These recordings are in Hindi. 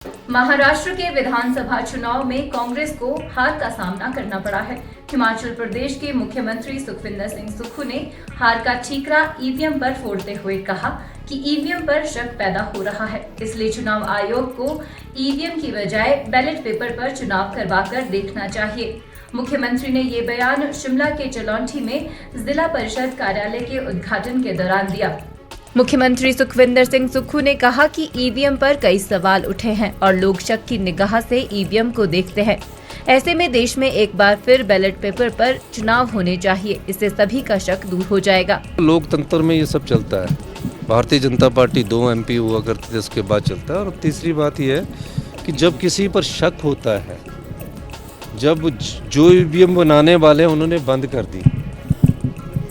महाराष्ट्र के विधानसभा चुनाव में कांग्रेस को हार का सामना करना पड़ा है। हिमाचल प्रदेश के मुख्यमंत्री सुखविंदर सिंह सुक्खू ने हार का ठीकरा ईवीएम पर फोड़ते हुए कहा कि ईवीएम पर शक पैदा हो रहा है, इसलिए चुनाव आयोग को ईवीएम की बजाय बैलेट पेपर पर चुनाव करवाकर देखना चाहिए। मुख्यमंत्री ने ये बयान शिमला के चलौंठी में जिला परिषद कार्यालय के उद्घाटन के दौरान दिया। मुख्यमंत्री सुखविंदर सिंह सुक्खू ने कहा कि ईवीएम पर कई सवाल उठे हैं और लोग शक की निगाह से ईवीएम को देखते हैं। ऐसे में देश में एक बार फिर बैलेट पेपर पर चुनाव होने चाहिए, इससे सभी का शक दूर हो जाएगा। लोकतंत्र में ये सब चलता है। भारतीय जनता पार्टी 2 MP हुआ करती थी, उसके बाद चलता है। और तीसरी बात यह है कि जब किसी पर शक होता है, जब जो ईवीएम बनाने वाले उन्होंने बंद कर दी,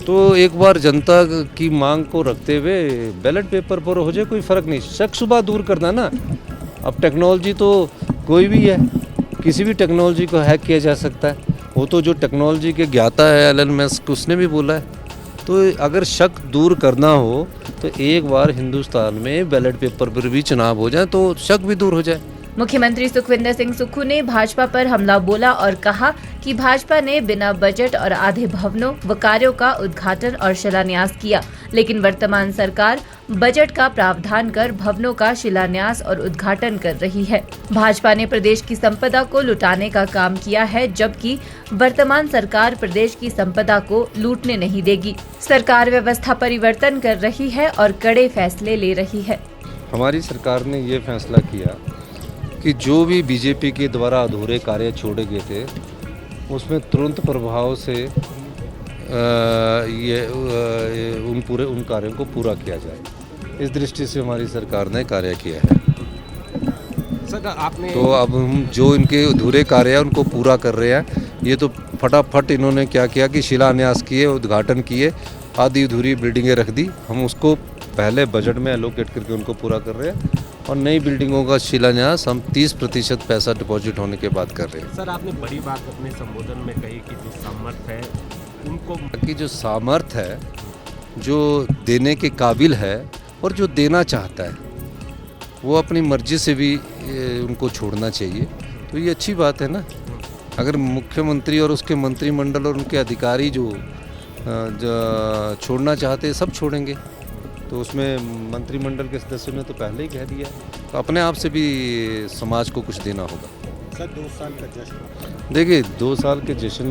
तो एक बार जनता की मांग को रखते हुए बैलेट पेपर पर हो जाए, कोई फ़र्क नहीं। शक शुबा दूर करना ना। अब टेक्नोलॉजी तो कोई भी है, किसी भी टेक्नोलॉजी को हैक किया जा सकता है। वो तो जो टेक्नोलॉजी के ज्ञाता है एलन मस्क, उसने भी बोला है। तो अगर शक दूर करना हो तो एक बार हिंदुस्तान में बैलेट पेपर पर भी चुनाव हो जाए तो शक भी दूर हो जाए। मुख्यमंत्री सुखविंदर सिंह सुक्खू ने भाजपा पर हमला बोला और कहा कि भाजपा ने बिना बजट और आधे भवनों व कार्यों का उद्घाटन और शिलान्यास किया, लेकिन वर्तमान सरकार बजट का प्रावधान कर भवनों का शिलान्यास और उद्घाटन कर रही है। भाजपा ने प्रदेश की संपदा को लुटाने का काम किया है, जबकि वर्तमान सरकार प्रदेश की संपदा को लूटने नहीं देगी। सरकार व्यवस्था परिवर्तन कर रही है और कड़े फैसले ले रही है। हमारी सरकार ने ये फैसला किया कि जो भी बीजेपी के द्वारा अधूरे कार्य छोड़े गए थे, उसमें तुरंत प्रभाव से उन कार्यों को पूरा किया जाए। इस दृष्टि से हमारी सरकार ने कार्य किया है। सर, आपने तो अब हम जो इनके अधूरे कार्य हैं उनको पूरा कर रहे हैं। ये तो फटाफट इन्होंने क्या किया कि शिलान्यास किए, उद्घाटन किए, आधी अधूरी बिल्डिंगें रख दी। हम उसको पहले बजट में एलोकेट करके उनको पूरा कर रहे हैं और नई बिल्डिंगों का शिलान्यास हम 30% पैसा डिपॉजिट होने के बाद कर रहे हैं। सर, आपने बड़ी बात अपने संबोधन में कही कि जो सामर्थ्य है उनको कि जो सामर्थ्य है, जो देने के काबिल है और जो देना चाहता है, वो अपनी मर्जी से भी उनको छोड़ना चाहिए। तो ये अच्छी बात है ना। अगर मुख्यमंत्री और उसके मंत्रिमंडल और उनके अधिकारी जो छोड़ना चाहते हैं, सब छोड़ेंगे, तो उसमें मंत्रिमंडल के सदस्यों ने तो पहले ही कह दिया, तो अपने आप से भी समाज को कुछ देना होगा। सर, 2 साल का जश्न, देखिए 2 साल के जश्न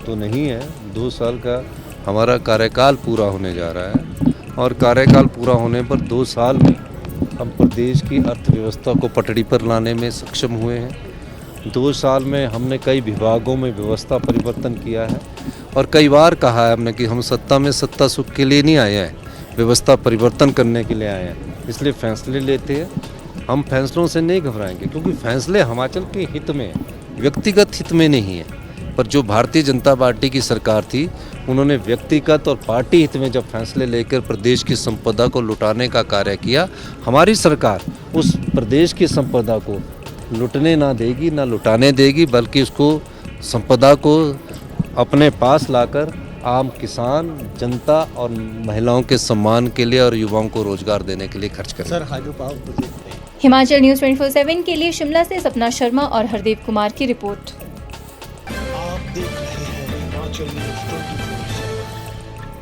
तो नहीं है, 2 साल का हमारा कार्यकाल पूरा होने जा रहा है और कार्यकाल पूरा होने पर 2 साल में हम प्रदेश की अर्थव्यवस्था को पटड़ी पर लाने में सक्षम हुए हैं। 2 साल में हमने कई विभागों में व्यवस्था परिवर्तन किया है और कई बार कहा है हमने कि हम सत्ता में सत्ता सुख के लिए नहीं आए हैं, व्यवस्था परिवर्तन करने के लिए आए हैं। इसलिए फैसले लेते हैं। हम फैसलों से नहीं घबराएंगे, क्योंकि फैसले हिमाचल के हित में हैं, व्यक्तिगत हित में नहीं है। पर जो भारतीय जनता पार्टी की सरकार थी, उन्होंने व्यक्तिगत और पार्टी हित में जब फैसले लेकर प्रदेश की संपदा को लुटाने का कार्य किया, हमारी सरकार उस प्रदेश की संपदा को लुटने ना देगी, ना लुटाने देगी, बल्कि उसको संपदा को अपने पास लाकर आम किसान, जनता और महिलाओं के सम्मान के लिए और युवाओं को रोजगार देने के लिए खर्च करें। Sir, hydro power project Himachal news 24/7 के लिए शिमला से सपना शर्मा और हरदेव कुमार की रिपोर्ट। आप देख रहे हैं हिमाचल न्यूज़ 24।